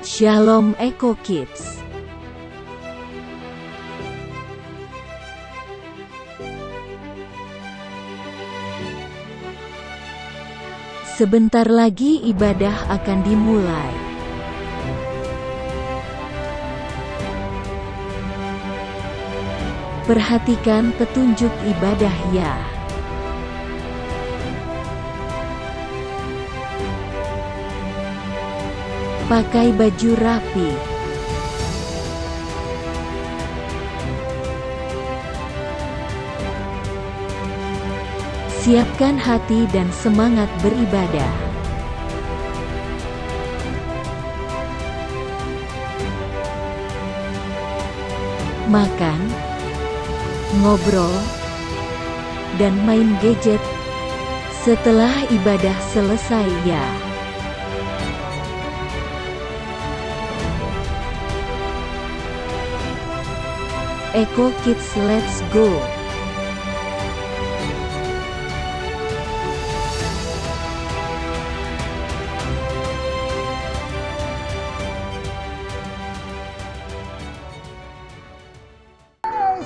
Shalom Eko Kids. Sebentar lagi ibadah akan dimulai. Perhatikan petunjuk ibadah ya. Pakai baju rapi. Siapkan hati dan semangat beribadah. Makan, ngobrol, dan main gadget setelah ibadah selesai ya. Eko Kids, let's go.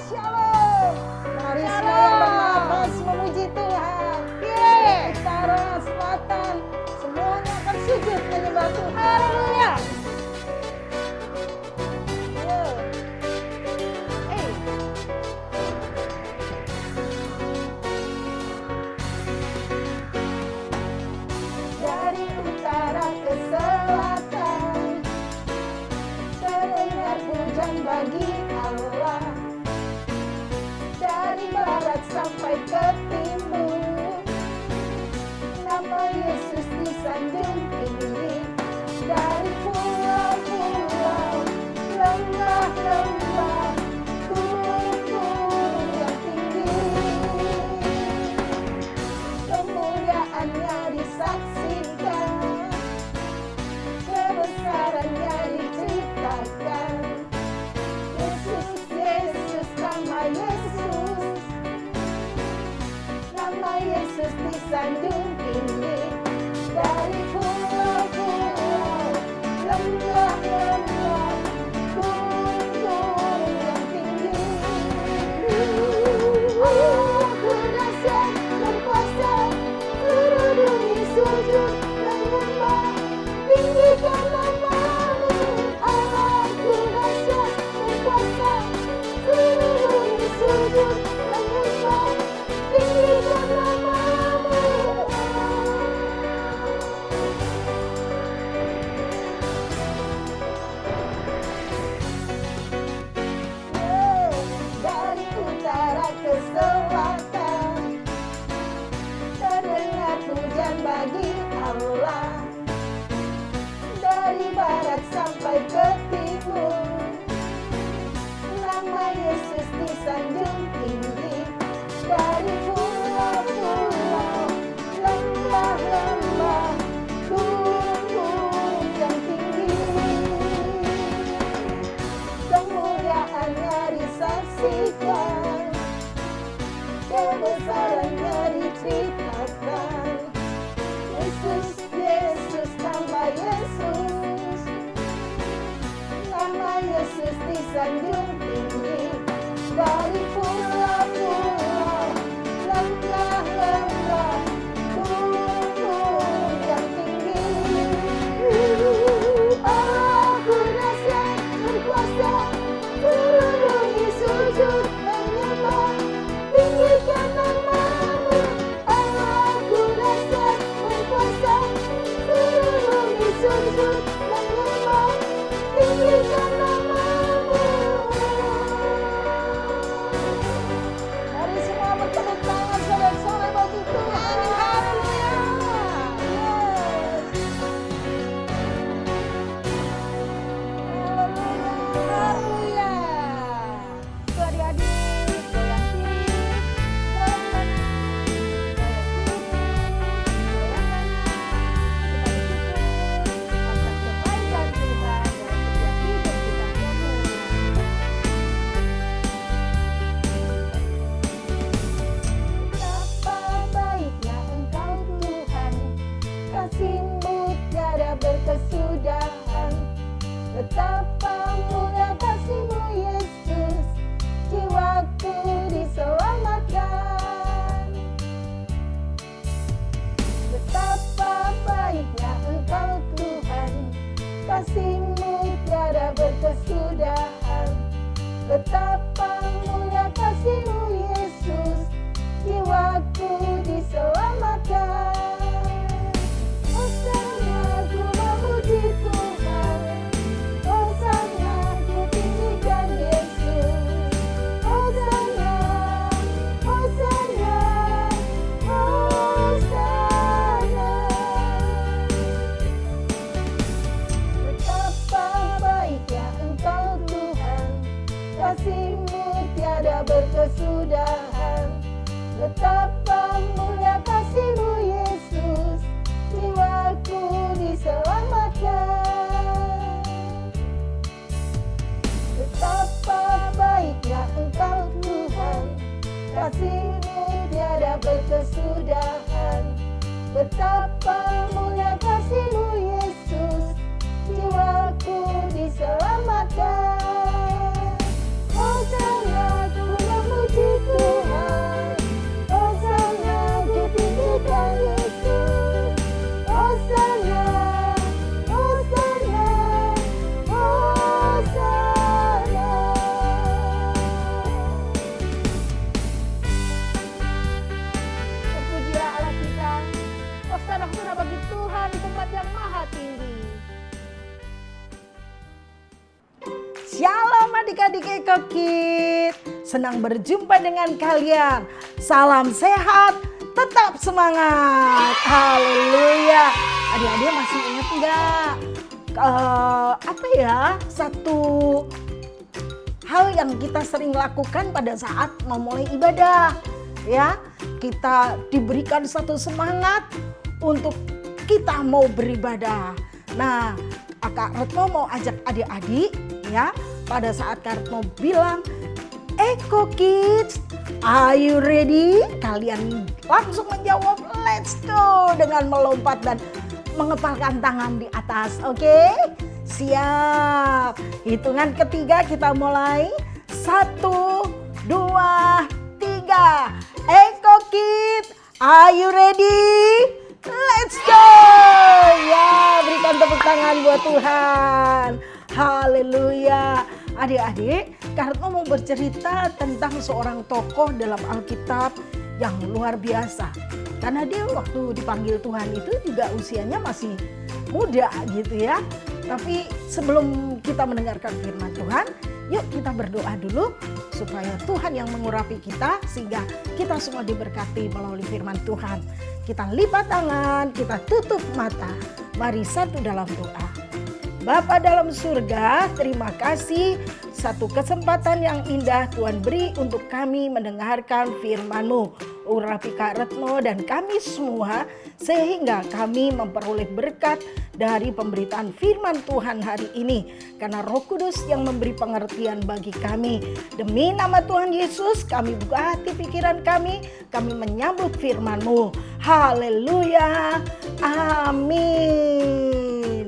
Shalom. Mari semua bernapas memuji Tuhan. Utara, selatan, semuanya akan sujud menyembah Tuhan. Haleluya. Dari utara ke selatan, terdengar pujian bagi Allah. Dari barat sampai ke timur, nama Yesus disanjung tinggi. Dari pulau-pulau, lembah-lembah, gunung-gunung yang tinggi, kemuliaannya disaksikan, kebesarannya diceritakan. Yesus, Yesus, nama Yesus, nama Yesus disanjung tinggi. Dari pulau-pulau, lembah-lembah, gunung-gunung yang tinggi. Aku dahsyat berkuasa, seluruh dunia sujud menyembah, tinggikan nama-Mu. Aku dahsyat berkuasa, seluruh dunia sujud menyembah, tinggikan nama-Mu. Dari utara ke selatan, terdengar pujian bagi Allah. Dari barat sampai ke timur, nama Yesus disanjung tinggi. Dari pulau-pulau, lembah-lembah, gunung-gunung yang tinggi, kemuliaannya disaksikan, kebesarannya diceritakan. Yesus, Yesus, nama Yesus, nama Yesus disanjung tinggi. Dari pulau-pulau, lembah-lembah, gunung-gunung yang tinggi. Aku dahsyat berkuasa, seluruh dunia sujud menyembah, tinggikan nama-Mu. Aku dahsyat berkuasa, seluruh dunia sujud menyembah, tinggikan nama-Mu. kasih-Mu tiada berkesudahan. Betapa mulia kasih-Mu Yesus, jiwaku diselamatkan. Hosana ku memuji Tuhan, Hosana ku tinggikan Yesus. Hosana, Hosana, Hosana. Terpujilah Allah kita. Hosana bagi Tuhan di tempat yang maha tinggi. Shalom adik-adik Eko Kids, senang berjumpa dengan kalian. Salam sehat, tetap semangat. Haleluya. Adik-adik masih ingat enggak? Satu hal yang kita sering lakukan pada saat memulai ibadah, ya. Kita diberikan satu semangat untuk kita mau beribadah. Nah, Kak Retno mau ajak adik-adik, ya, pada saat Kak Retno bilang, Eko Kids, are you ready? Kalian langsung menjawab, let's go, dengan melompat dan mengepalkan tangan di atas, oke? Siap. Hitungan ketiga kita mulai. 1, 2, 3. Eko Kids, are you ready? Let's go! Ya, berikan tepuk tangan buat Tuhan. Haleluya. Adik-adik, Kak Retno mau bercerita tentang seorang tokoh dalam Alkitab yang luar biasa. Karena dia waktu dipanggil Tuhan itu juga usianya masih muda gitu ya. Tapi sebelum kita mendengarkan firman Tuhan, yuk kita berdoa dulu supaya Tuhan yang mengurapi kita sehingga kita semua diberkati melalui firman Tuhan. Kita lipat tangan, kita tutup mata. Mari satu dalam doa. Bapa dalam surga, terima kasih satu kesempatan yang indah Tuhan beri untuk kami mendengarkan firman-Mu. Urapi Kak Retno dan kami semua sehingga kami memperoleh berkat dari pemberitaan firman Tuhan hari ini. Karena Roh Kudus yang memberi pengertian bagi kami. Demi nama Tuhan Yesus kami buka hati pikiran kami menyambut firman-Mu. Haleluya, amin.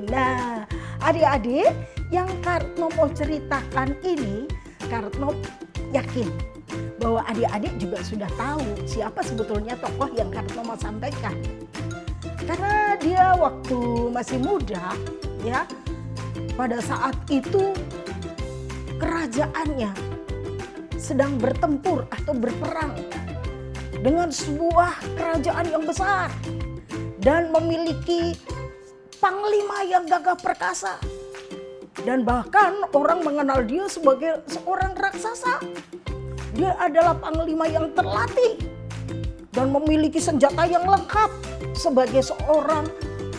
Nah, adik-adik yang Kak Retno mau ceritakan ini, Kak Retno yakin bahwa adik-adik juga sudah tahu siapa sebetulnya tokoh yang Kak Retno mau sampaikan. Karena dia waktu masih muda, ya, pada saat itu kerajaannya sedang bertempur atau berperang dengan sebuah kerajaan yang besar dan memiliki panglima yang gagah perkasa. Dan bahkan orang mengenal dia sebagai seorang raksasa. Dia adalah panglima yang terlatih dan memiliki senjata yang lengkap sebagai seorang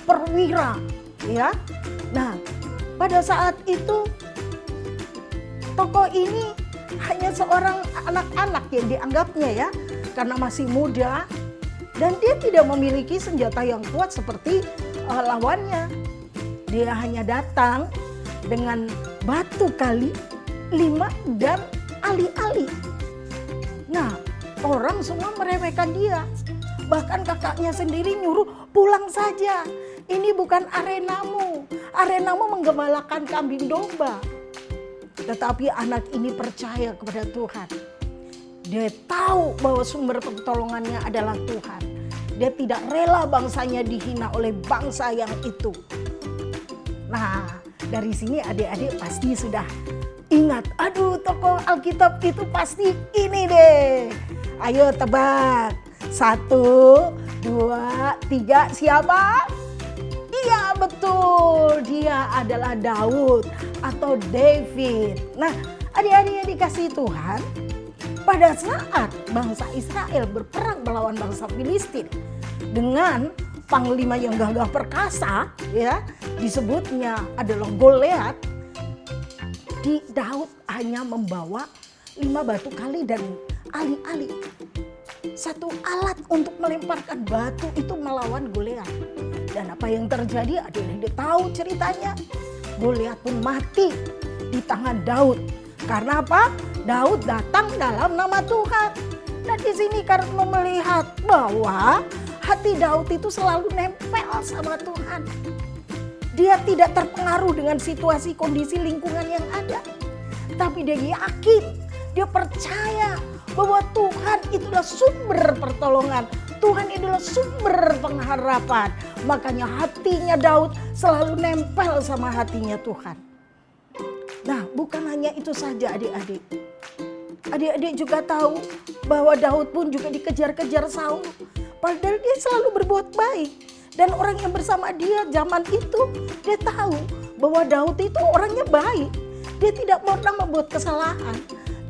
perwira, ya. Nah, pada saat itu tokoh ini hanya seorang anak-anak yang dianggapnya, ya, karena masih muda dan dia tidak memiliki senjata yang kuat seperti lawannya. Dia hanya datang dengan batu kali 5 dan ali-ali. Nah, orang semua meremehkan dia. Bahkan kakaknya sendiri nyuruh pulang saja. Ini bukan arenamu. Arenamu menggembalakan kambing domba. Tetapi anak ini percaya kepada Tuhan. Dia tahu bahwa sumber pertolongannya adalah Tuhan. Dia tidak rela bangsanya dihina oleh bangsa yang itu. Nah, dari sini adik-adik pasti sudah ingat, aduh tokoh Alkitab itu pasti ini deh. Ayo tebak. 1, 2, 3, siapa? Iya betul, dia adalah Daud atau David. Nah, adik-adik yang dikasihi Tuhan, pada saat bangsa Israel berperang melawan bangsa Filistin dengan panglima yang gagah perkasa, ya, disebutnya adalah Goliat. Daud hanya membawa 5 batu kali dan ali-ali. Satu alat untuk melemparkan batu itu melawan Goliat. Dan apa yang terjadi adalah dia tahu ceritanya. Goliat pun mati di tangan Daud. Karena apa? Daud datang dalam nama Tuhan. Nah di sini Kartno melihat bahwa hati Daud itu selalu nempel sama Tuhan. Dia tidak terpengaruh dengan situasi kondisi lingkungan yang ada. Tapi dia yakin, dia percaya bahwa Tuhan itulah sumber pertolongan. Tuhan itulah sumber pengharapan. Makanya hatinya Daud selalu nempel sama hatinya Tuhan. Nah, bukan hanya itu saja adik-adik. Adik-adik juga tahu bahwa Daud pun juga dikejar-kejar Saul. Padahal dia selalu berbuat baik. Dan orang yang bersama dia zaman itu, dia tahu bahwa Daud itu orangnya baik. Dia tidak pernah membuat kesalahan.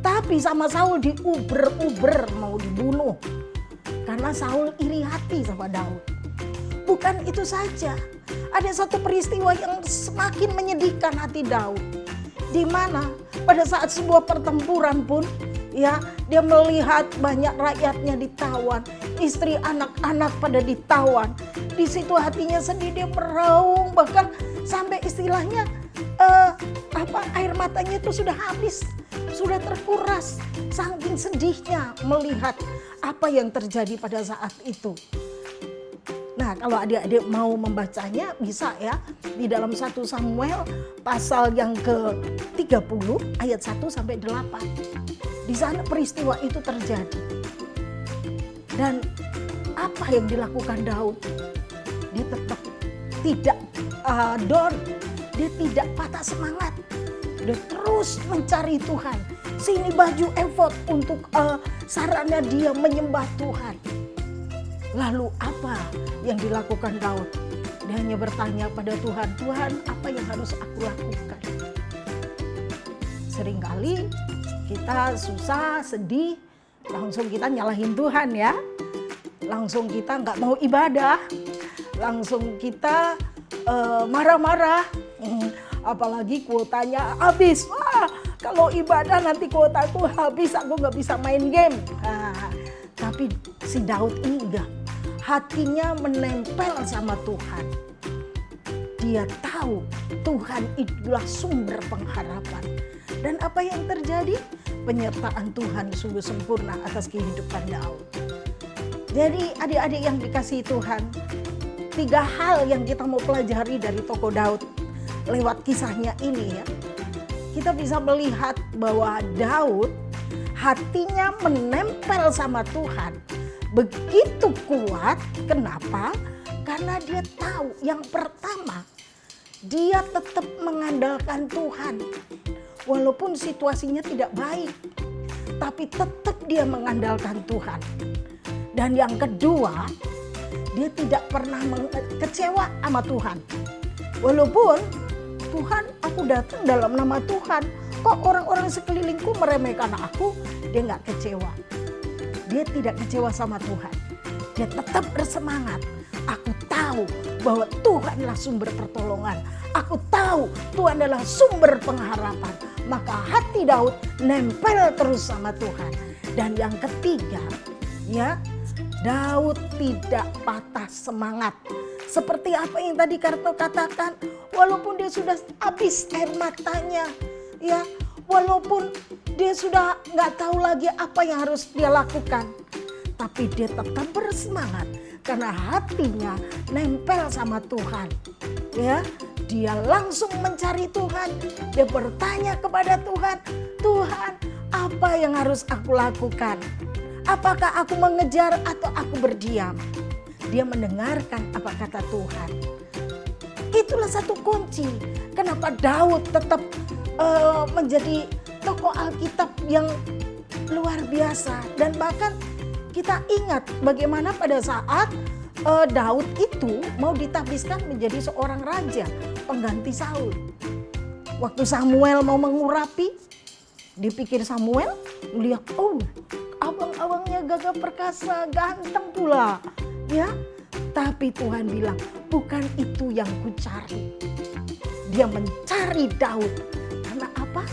Tapi sama Saul diuber-uber mau dibunuh. Karena Saul iri hati sama Daud. Bukan itu saja. Ada satu peristiwa yang semakin menyedihkan hati Daud. Di mana pada saat sebuah pertempuran pun ya dia melihat banyak rakyatnya ditawan, istri anak-anak pada ditawan. Di situ hatinya sedih, dia meraung, bahkan sampai istilahnya air matanya itu sudah habis, sudah terkuras, saking sedihnya melihat apa yang terjadi pada saat itu. Nah, kalau adik-adik mau membacanya bisa ya di dalam 1 Samuel pasal yang ke-30 ayat 1 sampai 8. Di sana peristiwa itu terjadi. Dan apa yang dilakukan Daud? Dia tetap tidak down, dia tidak patah semangat. Dia terus mencari Tuhan. Sini baju efod untuk sarana dia menyembah Tuhan. Lalu apa yang dilakukan Daud? Dia hanya bertanya pada Tuhan, Tuhan apa yang harus aku lakukan? Seringkali kita susah, sedih, langsung kita nyalahin Tuhan ya. Langsung kita nggak mau ibadah, langsung kita marah-marah. Apalagi kuotanya habis. Wah, kalau ibadah nanti kuotaku habis, aku nggak bisa main game. Nah, tapi si Daud ini enggak. Hatinya menempel sama Tuhan. Dia tahu Tuhan itulah sumber pengharapan. Dan apa yang terjadi? Penyertaan Tuhan sungguh sempurna atas kehidupan Daud. Jadi adik-adik yang dikasihi Tuhan, 3 hal yang kita mau pelajari dari tokoh Daud lewat kisahnya ini ya. Kita bisa melihat bahwa Daud hatinya menempel sama Tuhan. Begitu kuat, kenapa? Karena dia tahu yang pertama, dia tetap mengandalkan Tuhan. Walaupun situasinya tidak baik, tapi tetap dia mengandalkan Tuhan. Dan yang kedua, dia tidak pernah kecewa sama Tuhan. Walaupun Tuhan, aku datang dalam nama Tuhan, kok orang-orang sekelilingku meremehkan aku, dia nggak kecewa. Dia tidak kecewa sama Tuhan. Dia tetap bersemangat. Aku tahu bahwa Tuhanlah sumber pertolongan. Aku tahu Tuhan adalah sumber pengharapan. Maka hati Daud nempel terus sama Tuhan. Dan yang ketiga, ya, Daud tidak patah semangat. Seperti apa yang tadi Kartno katakan, walaupun dia sudah habis air matanya, ya, walaupun dia sudah nggak tahu lagi apa yang harus dia lakukan, tapi dia tetap bersemangat karena hatinya nempel sama Tuhan. Ya, dia langsung mencari Tuhan. Dia bertanya kepada Tuhan, Tuhan, apa yang harus aku lakukan? Apakah aku mengejar atau aku berdiam? Dia mendengarkan apa kata Tuhan. Itulah satu kunci kenapa Daud tetap menjadi tokoh Alkitab yang luar biasa. Dan bahkan kita ingat bagaimana pada saat Daud itu mau ditahbiskan menjadi seorang raja pengganti Saul. Waktu Samuel mau mengurapi, dipikir Samuel melihat, oh, abang-abangnya gagah perkasa, ganteng pula, ya. Tapi Tuhan bilang, bukan itu yang kucari. Dia mencari Daud. Karena apa?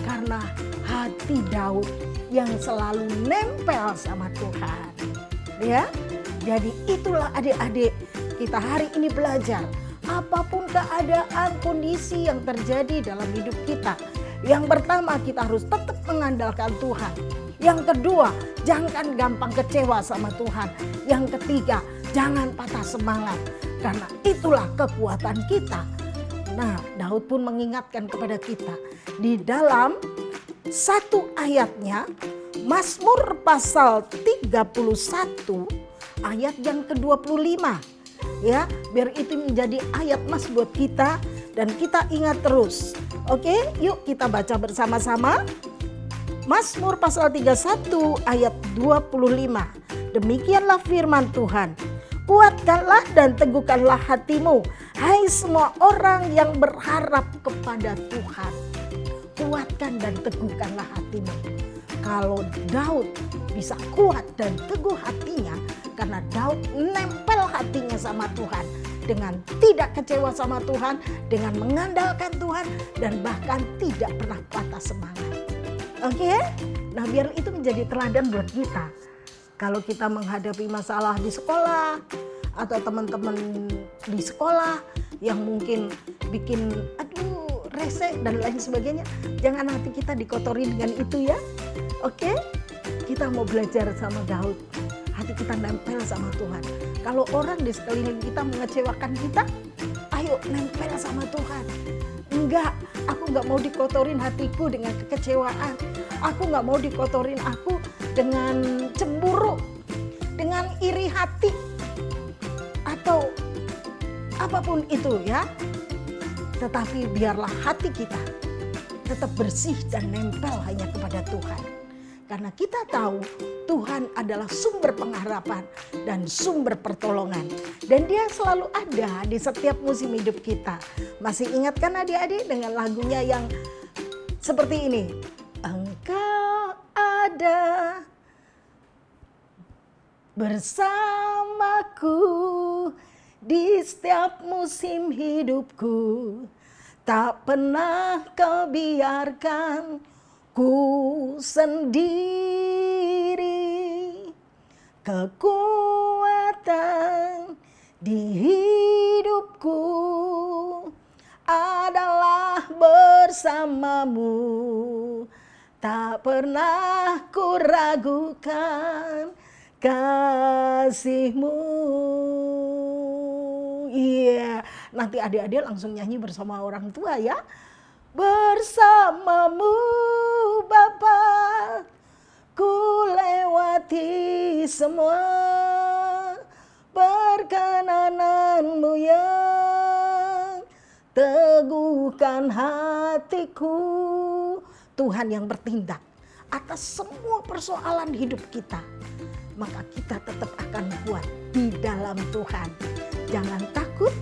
Karena hati Daud yang selalu nempel sama Tuhan. Ya, jadi itulah adik-adik kita hari ini belajar. Apapun keadaan, kondisi yang terjadi dalam hidup kita, yang pertama kita harus tetap mengandalkan Tuhan. Yang kedua, jangan gampang kecewa sama Tuhan. Yang ketiga, jangan patah semangat. Karena itulah kekuatan kita. Nah, Daud pun mengingatkan kepada kita di dalam satu ayatnya, Mazmur pasal 31 ayat yang ke-25. Ya, biar itu menjadi ayat mas buat kita dan kita ingat terus. Oke, yuk kita baca bersama-sama. Mazmur pasal 31 ayat 25. Demikianlah firman Tuhan. Kuatkanlah dan teguhkanlah hatimu, hai semua orang yang berharap kepada Tuhan. Kuatkan dan teguhkanlah hatimu. Kalau Daud bisa kuat dan teguh hatinya, karena Daud nempel hatinya sama Tuhan, dengan tidak kecewa sama Tuhan, dengan mengandalkan Tuhan, dan bahkan tidak pernah patah semangat. Oke? Nah, biar itu menjadi teladan buat kita. Kalau kita menghadapi masalah di sekolah, atau teman-teman di sekolah yang mungkin bikin rese dan lain sebagainya, jangan hati kita dikotori dengan itu ya. Oke? Kita mau belajar sama Daud. Hati kita nempel sama Tuhan. Kalau orang di sekeliling kita mengecewakan kita, ayo nempel sama Tuhan. Enggak, aku enggak mau dikotorin hatiku dengan kekecewaan. Aku enggak mau dikotorin aku dengan cemburu, dengan iri hati, atau apapun itu ya. Tetapi biarlah hati kita tetap bersih dan nempel hanya kepada Tuhan. Karena kita tahu Tuhan adalah sumber pengharapan dan sumber pertolongan. Dan Dia selalu ada di setiap musim hidup kita. Masih ingat kan adik-adik dengan lagunya yang seperti ini? Engkau ada bersamaku di setiap musim hidupku. Tak pernah kau biarkan ku sendiri. Kekuatan di hidupku adalah bersamamu. Tak pernah ku ragukan kasih-Mu. Iya, nanti adik-adik langsung nyanyi bersama orang tua ya. Bersamamu Bapa, ku lewati semua perkenanan-Mu yang teguhkan hatiku. Tuhan yang bertindak atas semua persoalan hidup kita, maka kita tetap akan kuat di dalam Tuhan. Jangan takut,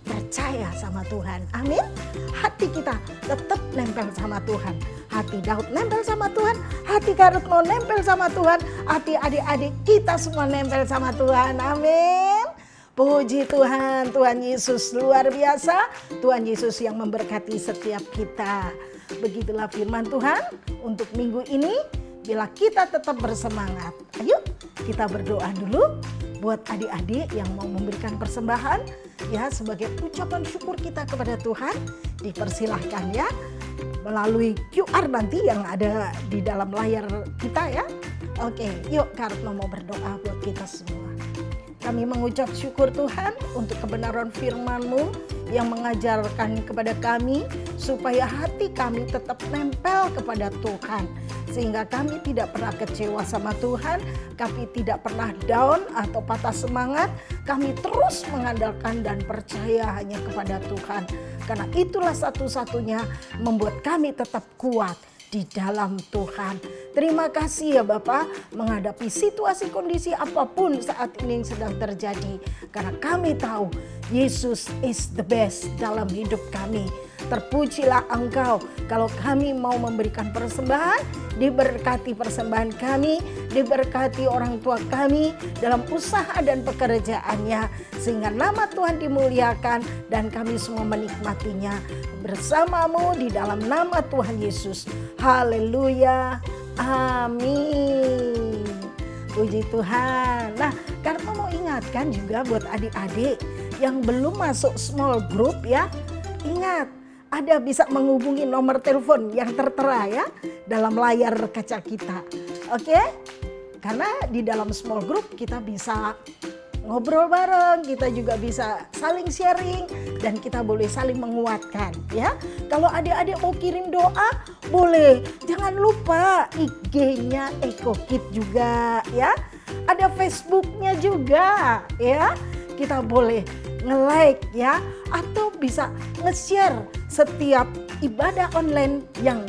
percaya sama Tuhan. Amin. Hati kita tetap nempel sama Tuhan. Hati Daud nempel sama Tuhan. Hati Kartno nempel sama Tuhan. Hati adik-adik kita semua nempel sama Tuhan. Amin. Puji Tuhan. Tuhan Yesus luar biasa. Tuhan Yesus yang memberkati setiap kita. Begitulah firman Tuhan untuk minggu ini. Bila kita tetap bersemangat, ayo kita berdoa dulu buat adik-adik yang mau memberikan persembahan ya, sebagai ucapan syukur kita kepada Tuhan. Dipersilahkan ya melalui QR nanti yang ada di dalam layar kita ya. Oke, yuk Kartno mau berdoa buat kita semua. Kami mengucap syukur Tuhan untuk kebenaran firman-Mu yang mengajarkan kepada kami supaya hati kami tetap nempel kepada Tuhan. Sehingga kami tidak pernah kecewa sama Tuhan, kami tidak pernah down atau patah semangat. Kami terus mengandalkan dan percaya hanya kepada Tuhan. Karena itulah satu-satunya membuat kami tetap kuat di dalam Tuhan. Terima kasih ya Bapak, menghadapi situasi kondisi apapun saat ini yang sedang terjadi. Karena kami tahu Yesus is the best dalam hidup kami. Terpujilah Engkau kalau kami mau memberikan persembahan, diberkati persembahan kami, diberkati orang tua kami dalam usaha dan pekerjaannya, sehingga nama Tuhan dimuliakan dan kami semua menikmatinya bersama-Mu di dalam nama Tuhan Yesus. Haleluya, amin. Puji Tuhan. Nah, karena mau ingatkan juga buat adik-adik yang belum masuk small group ya, ingat, ada bisa menghubungi nomor telepon yang tertera ya dalam layar kaca kita. Oke? Karena di dalam small group kita bisa ngobrol bareng, kita juga bisa saling sharing, dan kita boleh saling menguatkan ya. Kalau adik-adik mau kirim doa, boleh. Jangan lupa IG-nya Eko Kid juga ya. Ada Facebook-nya juga ya. Kita boleh nge-like ya, atau bisa nge-share setiap ibadah online yang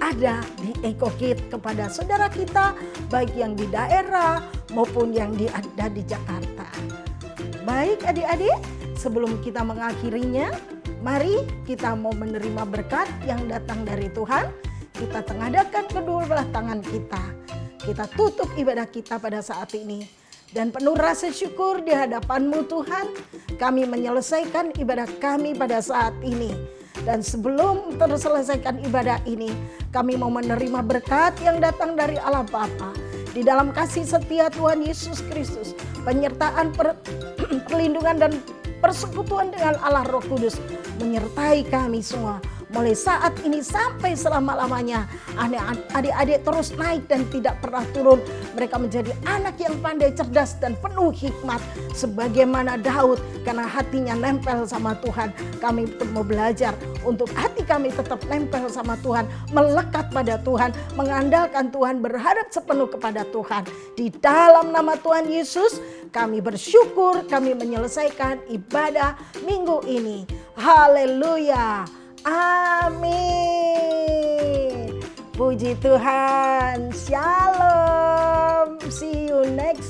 ada di Eko Kid kepada saudara kita, baik yang di daerah maupun yang ada di Jakarta. Baik adik-adik, sebelum kita mengakhirinya, mari kita mau menerima berkat yang datang dari Tuhan. Kita tengadahkan kedua belah tangan kita. Kita tutup ibadah kita pada saat ini. Dan penuh rasa syukur di hadapan-Mu Tuhan, kami menyelesaikan ibadah kami pada saat ini. Dan sebelum terselesaikan ibadah ini, kami mau menerima berkat yang datang dari Allah Bapa. Di dalam kasih setia Tuhan Yesus Kristus, penyertaan perlindungan dan persekutuan dengan Allah Roh Kudus menyertai kami semua. Mulai saat ini sampai selama-lamanya, adik-adik terus naik dan tidak pernah turun. Mereka menjadi anak yang pandai, cerdas, dan penuh hikmat. Sebagaimana Daud, karena hatinya nempel sama Tuhan. Kami mau belajar untuk hati kami tetap nempel sama Tuhan. Melekat pada Tuhan, mengandalkan Tuhan, berharap sepenuh kepada Tuhan. Di dalam nama Tuhan Yesus, kami bersyukur, kami menyelesaikan ibadah minggu ini. Haleluya. Amin. Puji Tuhan. Shalom. See you next